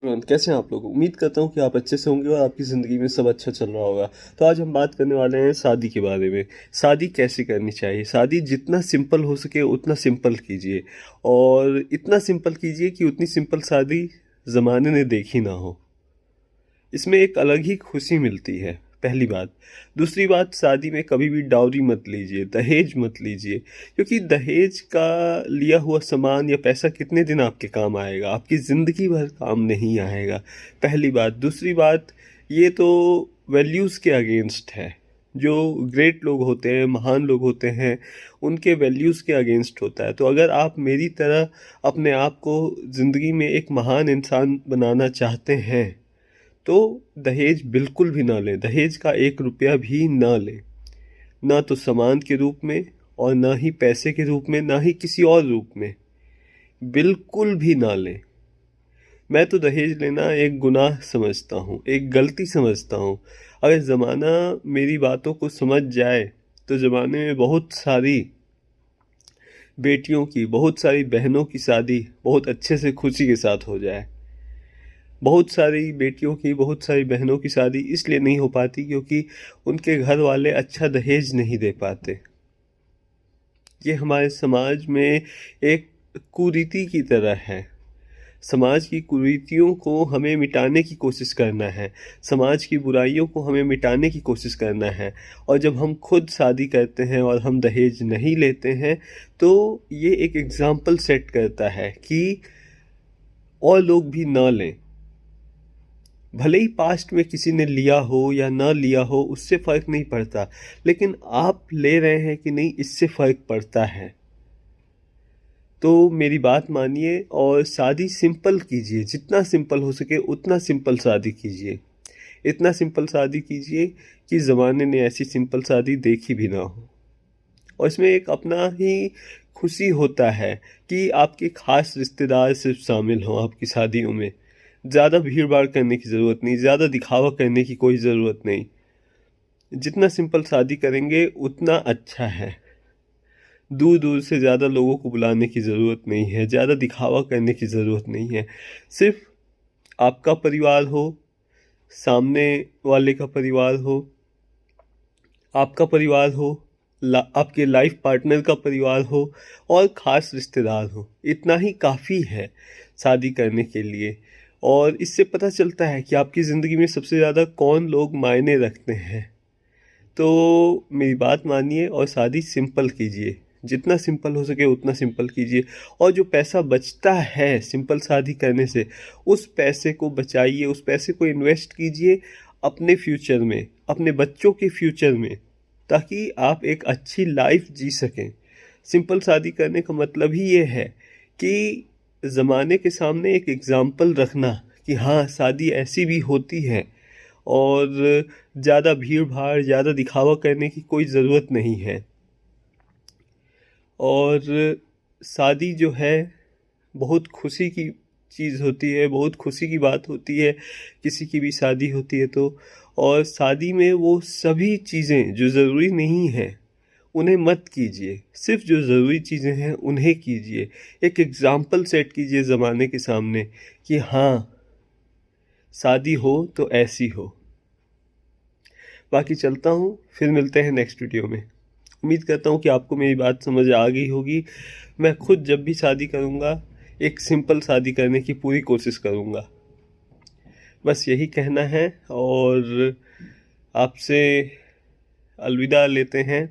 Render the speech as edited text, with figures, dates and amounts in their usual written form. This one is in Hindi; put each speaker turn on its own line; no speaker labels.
कैसे हैं आप लोग। उम्मीद करता हूँ कि आप अच्छे से होंगे और आपकी ज़िंदगी में सब अच्छा चल रहा होगा। तो आज हम बात करने वाले हैं शादी के बारे में। शादी कैसे करनी चाहिए। शादी जितना सिंपल हो सके उतना सिंपल कीजिए, और इतना सिंपल कीजिए कि उतनी सिंपल शादी ज़माने ने देखी ना हो। इसमें एक अलग ही खुशी मिलती है, पहली बात। दूसरी बात, शादी में कभी भी डाउरी मत लीजिए, दहेज मत लीजिए, क्योंकि दहेज का लिया हुआ सामान या पैसा कितने दिन आपके काम आएगा, आपकी ज़िंदगी भर काम नहीं आएगा, पहली बात। दूसरी बात, ये तो वैल्यूज़ के अगेंस्ट है। जो ग्रेट लोग होते हैं, महान लोग होते हैं, उनके वैल्यूज़ के अगेंस्ट होता है। तो अगर आप मेरी तरह अपने आप को ज़िंदगी में एक महान इंसान बनाना चाहते हैं तो दहेज बिल्कुल भी ना लें। दहेज का 1 रुपया भी ना लें, ना तो सामान के रूप में, और ना ही पैसे के रूप में, ना ही किसी और रूप में। बिल्कुल भी ना लें। मैं तो दहेज लेना एक गुनाह समझता हूँ, एक गलती समझता हूँ। अगर ज़माना मेरी बातों को समझ जाए तो ज़माने में बहुत सारी बेटियों की, बहुत सारी बहनों की शादी बहुत अच्छे से खुशी के साथ हो जाए। बहुत सारी बेटियों की, बहुत सारी बहनों की शादी इसलिए नहीं हो पाती क्योंकि उनके घर वाले अच्छा दहेज नहीं दे पाते। ये हमारे समाज में एक कुरीति की तरह है। समाज की कुरीतियों को हमें मिटाने की कोशिश करना है, समाज की बुराइयों को हमें मिटाने की कोशिश करना है। और जब हम खुद शादी करते हैं और हम दहेज नहीं लेते हैं तो ये एक एग्ज़ाम्पल सेट करता है कि और लोग भी ना लें। भले ही पास्ट में किसी ने लिया हो या ना लिया हो, उससे फ़र्क नहीं पड़ता, लेकिन आप ले रहे हैं कि नहीं, इससे फ़र्क पड़ता है। तो मेरी बात मानिए और शादी सिंपल कीजिए। जितना सिंपल हो सके उतना सिंपल शादी कीजिए। इतना सिंपल शादी कीजिए कि ज़माने ने ऐसी सिंपल शादी देखी भी ना हो। और इसमें एक अपना ही खुशी होता है कि आपके ख़ास रिश्तेदार सिर्फ शामिल हों आपकी शादियों में। ज़्यादा भीड़ भाड़ करने की ज़रूरत नहीं, ज़्यादा दिखावा करने की कोई ज़रूरत नहीं। जितना सिंपल शादी करेंगे उतना अच्छा है। दूर दूर से ज़्यादा लोगों को बुलाने की ज़रूरत नहीं है, ज़्यादा दिखावा करने की ज़रूरत नहीं है। सिर्फ आपका परिवार हो, सामने वाले का परिवार हो, आपका परिवार हो, आपके लाइफ पार्टनर का परिवार हो, और ख़ास रिश्तेदार हो। इतना ही काफ़ी है शादी करने के लिए। और इससे पता चलता है कि आपकी ज़िंदगी में सबसे ज़्यादा कौन लोग मायने रखते हैं। तो मेरी बात मानिए और शादी सिंपल कीजिए। जितना सिंपल हो सके उतना सिंपल कीजिए। और जो पैसा बचता है सिंपल शादी करने से, उस पैसे को बचाइए, उस पैसे को इन्वेस्ट कीजिए अपने फ्यूचर में, अपने बच्चों के फ्यूचर में, ताकि आप एक अच्छी लाइफ जी सकें। सिंपल शादी करने का मतलब ही ये है कि ज़माने के सामने एक एग्ज़ाम्पल रखना कि हाँ, शादी ऐसी भी होती है। और ज़्यादा भीड़ भाड़, ज़्यादा दिखावा करने की कोई ज़रूरत नहीं है। और शादी जो है बहुत खुशी की चीज़ होती है, बहुत खुशी की बात होती है किसी की भी शादी होती है तो। और शादी में वो सभी चीज़ें जो ज़रूरी नहीं हैं उन्हें मत कीजिए, सिर्फ जो ज़रूरी चीज़ें हैं उन्हें कीजिए। एक एग्ज़ाम्पल सेट कीजिए ज़माने के सामने कि हाँ, शादी हो तो ऐसी हो। बाकी चलता हूँ, फिर मिलते हैं नेक्स्ट वीडियो में। उम्मीद करता हूँ कि आपको मेरी बात समझ आ गई होगी। मैं खुद जब भी शादी करूँगा एक सिंपल शादी करने की पूरी कोशिश करूँगा। बस यही कहना है, और आपसे अलविदा लेते हैं।